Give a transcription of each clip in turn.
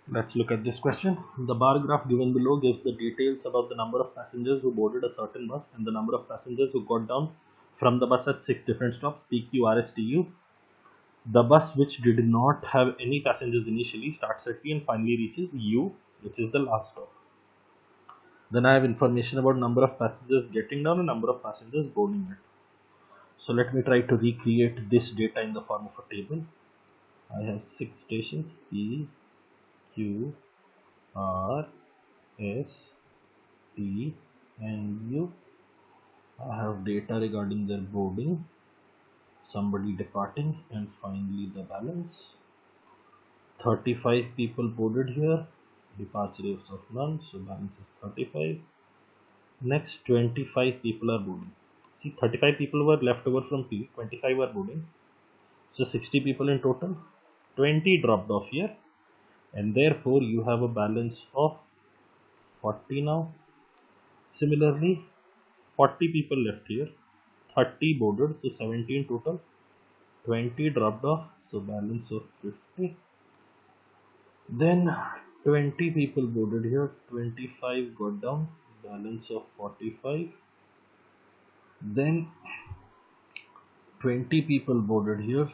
Let's look at this question. The bar graph given below gives the details about the number of passengers who boarded a certain bus and the number of passengers who got down from the bus at 6 different stops P, Q, R, S, T, U. The bus which did not have any passengers initially starts at P and finally reaches U, which is the last stop. Then I have information about number of passengers getting down and number of passengers boarding it. So let me try to recreate this data in the form of a table. I have 6 stations P, Q, R, S, T and U. I have data regarding their boarding, somebody departing, and finally the balance. 35 people boarded here, departure is of none, so balance is 35. Next 25 people are boarding. See, 35 people were left over from P, 25 are boarding, so 60 people in total. 20 dropped off here, and therefore you have a balance of 40 now. Similarly, 40 people left here, 30 boarded, so 17 total. 20 dropped off, so balance of 50. Then 20 people boarded here, 25 got down, balance of 45. Then 20 people boarded here,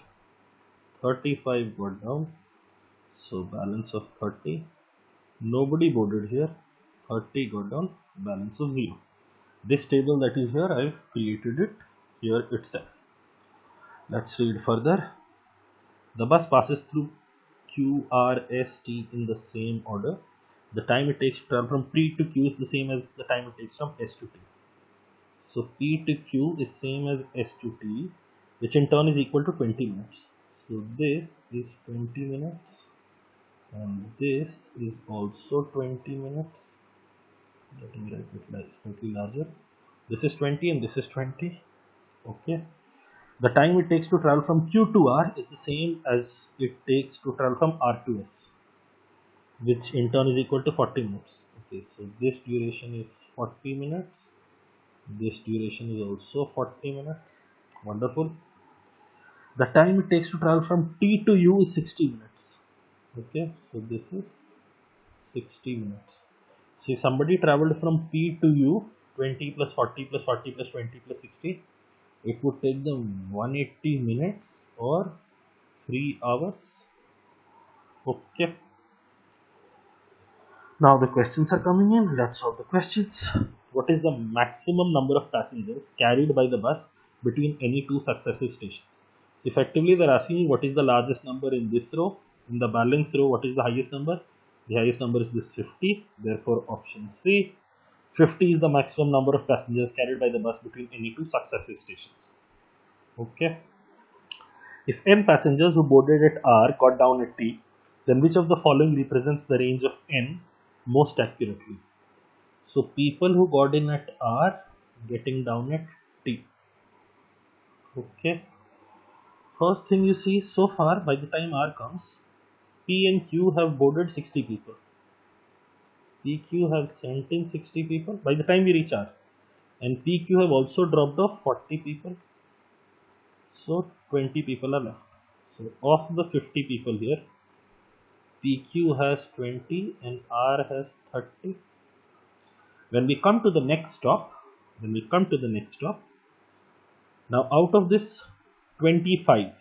35 got down, so balance of 30. Nobody boarded here, 30 got down, balance of 0. This table that is here, I've created it here itself. Let's read further. The bus passes through Q, R, S, T in the same order. The time it takes to travel from P to Q is the same as the time it takes from S to T. So P to Q is same as S to T, which in turn is equal to 20 minutes. So this is 20 minutes and this is also 20 minutes. Let me write it slightly larger. This is 20 and this is 20. Okay. The time it takes to travel from Q to R is the same as it takes to travel from R to S, which in turn is equal to 40 minutes. Okay, so this duration is 40 minutes. This duration is also 40 minutes. Wonderful. The time it takes to travel from T to U is 60 minutes. Okay, so this is 60 minutes. So if somebody traveled from P to U, 20 plus 40 plus 40 plus 20 plus 60, it would take them 180 minutes or 3 hours. Okay. Now the questions are coming in. Let's solve the questions. What is the maximum number of passengers carried by the bus between any two successive stations? Effectively, they're asking you what is the largest number in this row. In the balance row, what is the highest number? The highest number is this 50. Therefore, option C. 50 is the maximum number of passengers carried by the bus between any two successive stations. Okay. If n passengers who boarded at R got down at T, then which of the following represents the range of n most accurately? So people who got in at R getting down at T. Okay. First thing you see, so far by the time R comes, P and Q have boarded 60 people. PQ have sent in 60 people by the time we reach R, and PQ have also dropped off 40 people. So 20 people are left. So of the 50 people here, PQ has 20 and R has 30. When we come to the next stop, now out of this 25,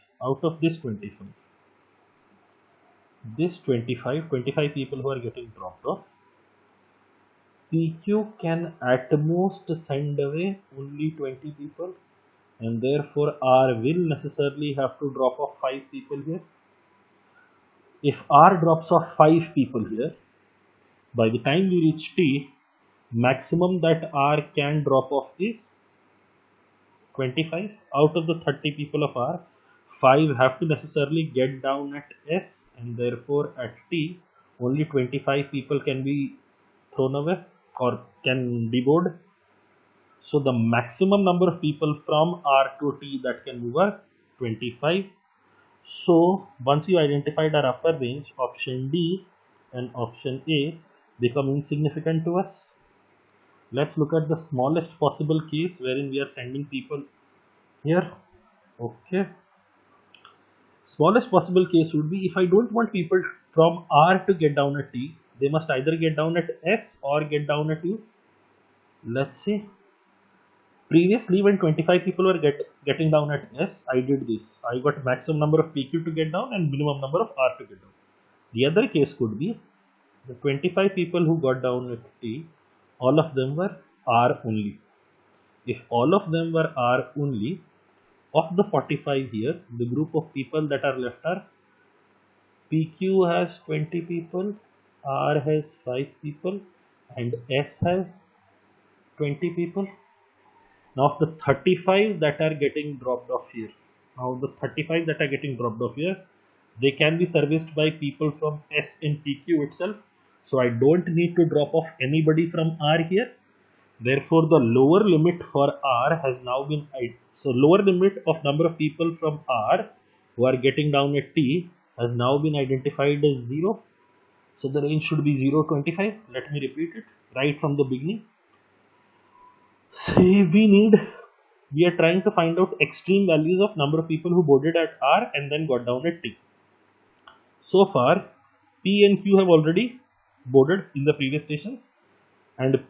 this 25 people who are getting dropped off, PQ can at most send away only 20 people, and therefore R will necessarily have to drop off 5 people here. If R drops off 5 people here, by the time we reach T, maximum that R can drop off is 25. Out of the 30 people of R, 5 have to necessarily get down at S, and therefore at T only 25 people can be thrown away or can be boarded. So the maximum number of people from R to T that can move are 25. So once you identified our upper range, option D and option A become insignificant to us. Let's look at the smallest possible case wherein we are sending people here. Okay. Smallest possible case would be if I don't want people from R to get down at T, they must either get down at S or get down at U. Let's see. Previously, when 25 people were getting down at S, I did this. I got maximum number of PQ to get down and minimum number of R to get down. The other case could be the 25 people who got down at T, all of them were R only. If all of them were R only, of the 45 here, the group of people that are left are PQ has 20 people, R has 5 people, and S has 20 people. Now the 35 that are getting dropped off here, they can be serviced by people from S in PQ itself. So I don't need to drop off anybody from R here. Therefore, the lower limit for R has now been, so lower limit of number of people from R who are getting down at T has now been identified as 0. So the range should be 0, 25. Let me repeat it right from the beginning. Say we are trying to find out extreme values of number of people who boarded at R and then got down at T. So far, P and Q have already boarded in the previous stations, and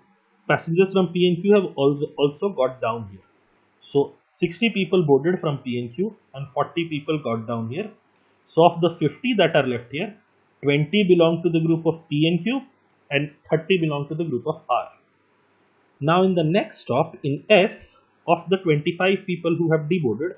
passengers from P and Q have also got down here. So 60 people boarded from P and Q and 40 people got down here. So of the 50 that are left here, 20 belong to the group of P and Q and 30 belong to the group of R. Now in the next stop in S, of the 25 people who have deboarded,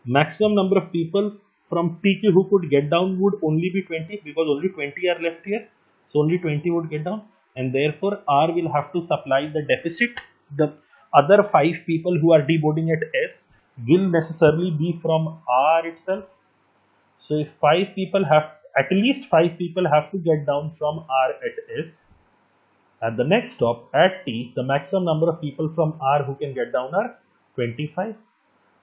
maximum number of people from PQ who could get down would only be 20, because only 20 are left here. So only 20 would get down, and therefore R will have to supply the deficit. The other 5 people who are deboarding at S will necessarily be from R itself. So if at least 5 people have to get down from R at S. At the next stop at T, the maximum number of people from R who can get down are 25.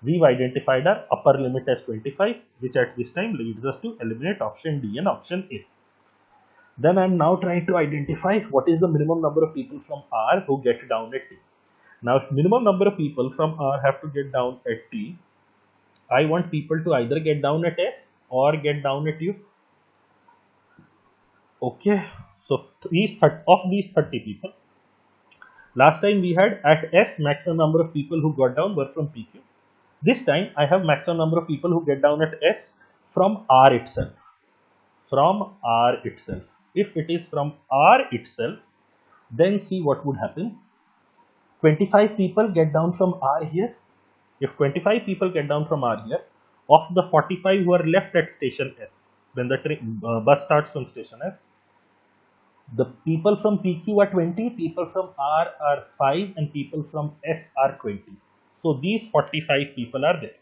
We've identified our upper limit as 25, which at this time leads us to eliminate option D and option A. Then I am now trying to identify what is the minimum number of people from R who get down at T. Now if minimum number of people from R have to get down at T, I want people to either get down at S or get down at U. Okay, so of these 30 people, last time we had at S maximum number of people who got down were from PQ. This time I have maximum number of people who get down at S from R itself. If it is from R itself, then see what would happen. 25 people get down from R here. If 25 people get down from R here, of the 45 who are left at station S, when the bus starts from station S, the people from PQ are 20, people from R are 5, and people from S are 20. So these 45 people are there.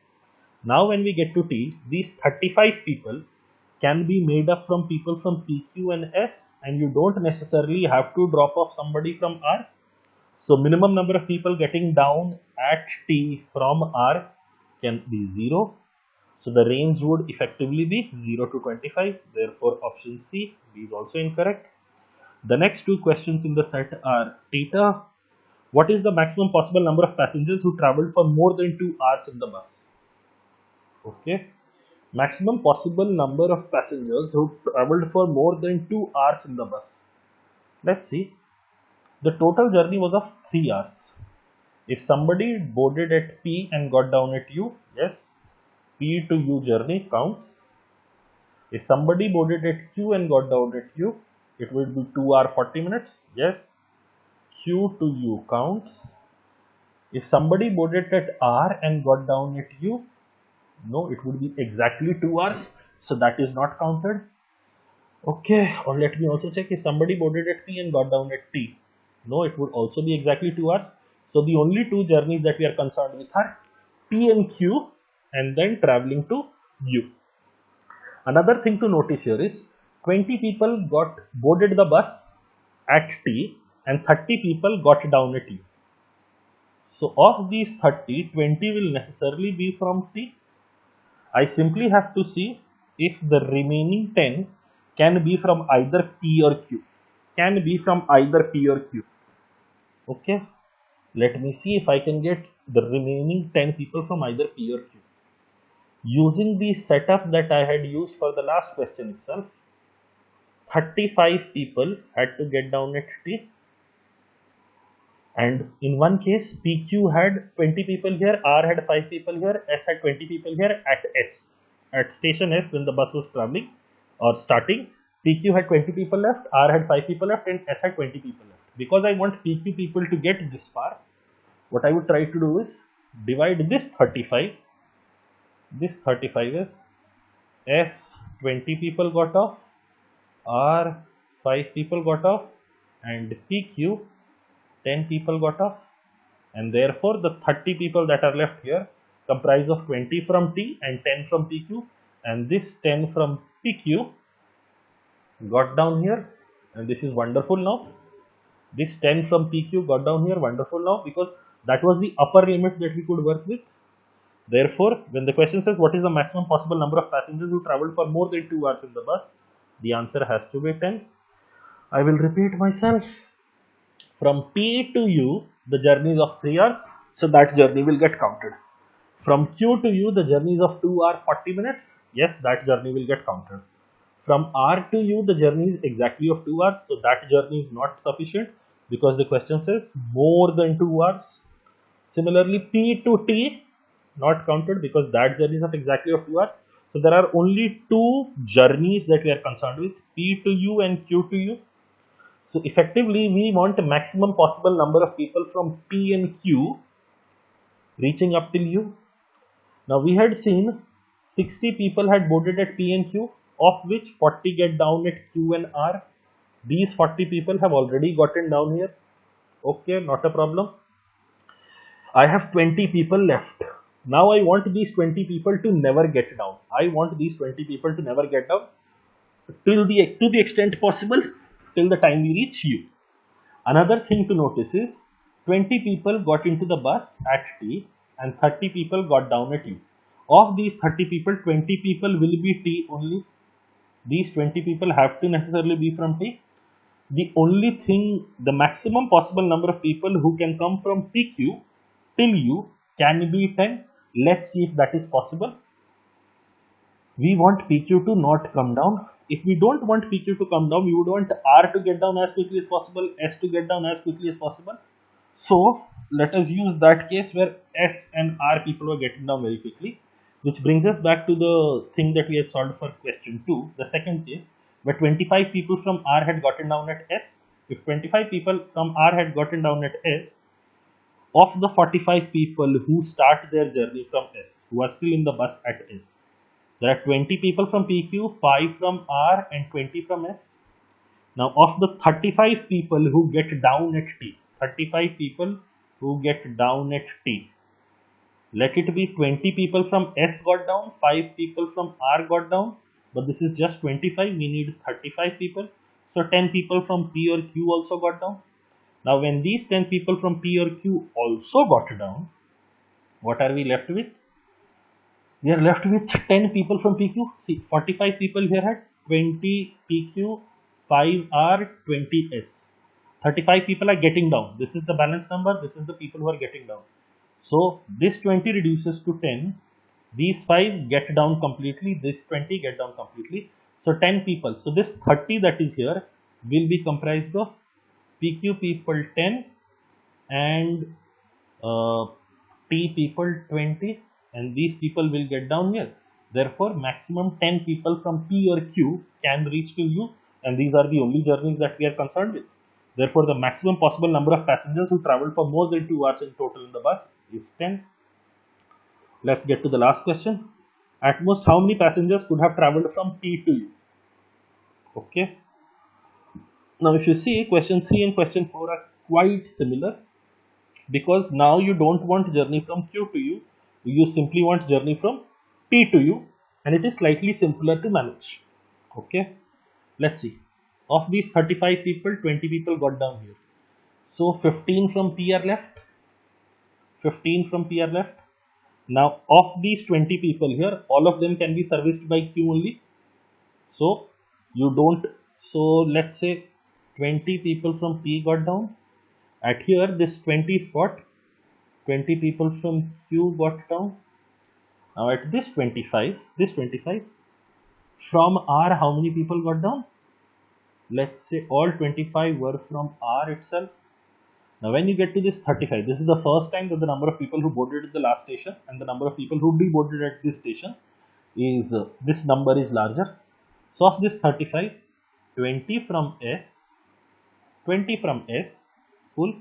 Now when we get to T, these 35 people can be made up from people from PQ and S, and you don't necessarily have to drop off somebody from R. So minimum number of people getting down at T from R can be 0. So the range would effectively be 0 to 25. Therefore option C is also incorrect. The next two questions in the set are theta. What is the maximum possible number of passengers who traveled for more than 2 hours in the bus? Okay. Maximum possible number of passengers who traveled for more than 2 hours in the bus. Let's see. The total journey was of 3 hours. If somebody boarded at P and got down at U, yes, P to U journey counts. If somebody boarded at Q and got down at U, it will be 2 hours 40 minutes. Yes, Q to U counts. If somebody boarded at R and got down at U, no, it would be exactly 2 hours. So that is not counted. Okay, or let me also check if somebody boarded at P and got down at T. No, it would also be exactly 2 hours. So the only two journeys that we are concerned with are P and Q and then traveling to U. Another thing to notice here is 20 people got boarded the bus at T and 30 people got down at U. So of these 30, 20 will necessarily be from T. I simply have to see if the remaining 10 can be from either P or Q. Okay. Let me see if I can get the remaining 10 people from either P or Q. Using the setup that I had used for the last question itself, 35 people had to get down at T, and in one case PQ had 20 people here, R had 5 people here, S had 20 people here at S. At station S, when the bus was traveling or starting, PQ had 20 people left, R had 5 people left, and S had 20 people left. Because I want PQ people to get this far, what I would try to do is divide this 35. This 35 is S 20 people got off, R 5 people got off, and PQ 10 people got off, and therefore the 30 people that are left here comprise of 20 from T and 10 from PQ, and this 10 from PQ got down here, and this is wonderful now. This 10 from PQ got down here, wonderful now, because that was the upper limit that we could work with. Therefore, when the question says what is the maximum possible number of passengers who traveled for more than 2 hours in the bus, the answer has to be 10. I will repeat myself. From P to U, the journey is of 3 hours, so that journey will get counted. From Q to U, the journey is of 2 hours 40 minutes, yes, that journey will get counted. From R to U, the journey is exactly of 2 hours, so that journey is not sufficient because the question says more than 2 hours. Similarly, P to T, not counted because that journey is of exactly of 2 hours. So there are only 2 journeys that we are concerned with, P to U and Q to U. So effectively, we want a maximum possible number of people from P and Q reaching up till U. Now we had seen 60 people had boarded at P and Q, of which 40 get down at Q and R. These 40 people have already gotten down here. Okay, not a problem. I have 20 people left. Now I want these 20 people to never get down. I want these 20 people to never get down to the extent possible till the time we reach U. Another thing to notice is 20 people got into the bus at T and 30 people got down at U. Of these 30 people, 20 people will be T only. These 20 people have to necessarily be from T. The only thing, the maximum possible number of people who can come from PQ till U can be 10. Let's see if that is possible. We want PQ to not come down. If we don't want PQ to come down, we would want R to get down as quickly as possible, S to get down as quickly as possible. So let us use that case where S and R people were getting down very quickly, which brings us back to the thing that we had solved for question 2, the second case, where 25 people from R had gotten down at S. If 25 people from R had gotten down at S, of the 45 people who start their journey from S, who are still in the bus at S, there are 20 people from PQ, 5 from R and 20 from S. Now of the 35 people who get down at T, 35 people who get down at T, let it be 20 people from S got down, 5 people from R got down, but this is just 25, we need 35 people. So 10 people from P or Q also got down. Now when these 10 people from P or Q also got down, what are we left with? We are left with 10 people from PQ. See, 45 people here had 20 PQ, 5 R, 20 S. 35 people are getting down. This is the balance number. This is the people who are getting down. So this 20 reduces to 10. These 5 get down completely. This 20 get down completely. So 10 people. So this 30 that is here will be comprised of PQ people 10 and T people 20. And these people will get down here. Therefore, maximum 10 people from P or Q can reach to U, and these are the only journeys that we are concerned with. Therefore, the maximum possible number of passengers who traveled for more than 2 hours in total in the bus is 10. Let's get to the last question. At most, how many passengers could have traveled from P to U? Okay. Now, if you see, question 3 and question 4 are quite similar, because now you don't want journey from Q to U. You simply want journey from P to U, and it is slightly simpler to manage. Okay, let's see. Of these 35 people, 20 people got down here. So 15 from P are left. 15 from P are left. Now of these 20 people here, all of them can be serviced by Q only. So you don't. So let's say 20 people from P got down. At here, this 20 spot, 20 people from Q got down. Now at this 25 from R, how many people got down? Let's say all 25 were from R itself. Now when you get to this 35, this is the first time that the number of people who boarded at the last station and the number of people who deboarded at this station is, this number is larger. So of this 35, 20 from S full.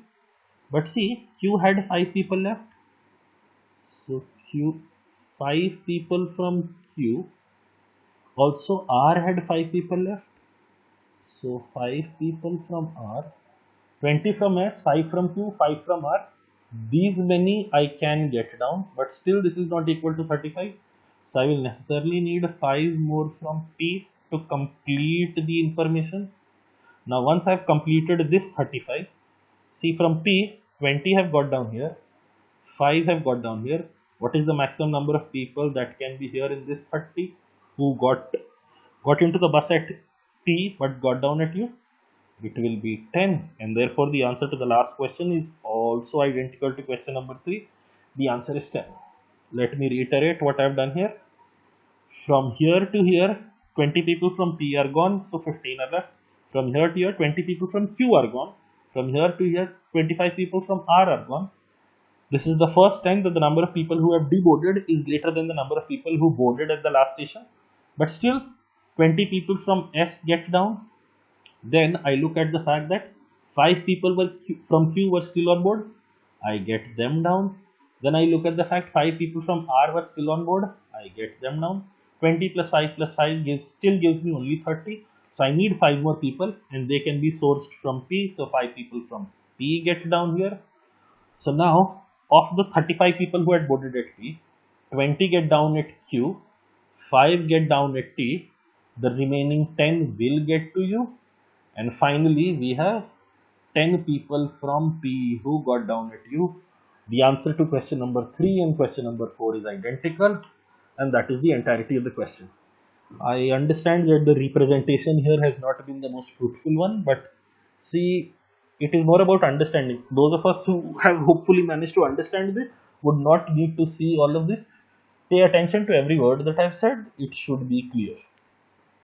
But see, Q had 5 people left. So Q, 5 people from Q. Also R had 5 people left. So 5 people from R. 20 from S, 5 from Q, 5 from R. These many I can get down, but still this is not equal to 35. So I will necessarily need 5 more from P to complete the information. Now once I have completed this 35, see from P, 20 have got down here, 5 have got down here. What is the maximum number of people that can be here in this 30 who got into the bus at P but got down at U? It will be 10, and therefore the answer to the last question is also identical to question number 3. The answer is 10. Let me reiterate what I have done here. From here to here, 20 people from P are gone, so 15 are left. From here to here, 20 people from Q are gone. From here to here, 25 people from R are gone. This is the first time that the number of people who have deboarded is greater than the number of people who boarded at the last station. But still, 20 people from S get down. Then I look at the fact that 5 people from Q were still on board. I get them down. Then I look at the fact 5 people from R were still on board. I get them down. 20 plus 5 plus 5 still gives me only 30. So I need 5 more people and they can be sourced from P. So 5 people from P get down here. So now of the 35 people who had boarded at P, 20 get down at Q, 5 get down at T, the remaining 10 will get to U. And finally, we have 10 people from P who got down at U. The answer to question number 3 and question number 4 is identical, and that is the entirety of the question. I understand that the representation here has not been the most fruitful one, but see, it is more about understanding. Those of us who have hopefully managed to understand this would not need to see all of this. Pay attention to every word that I've said, it should be clear.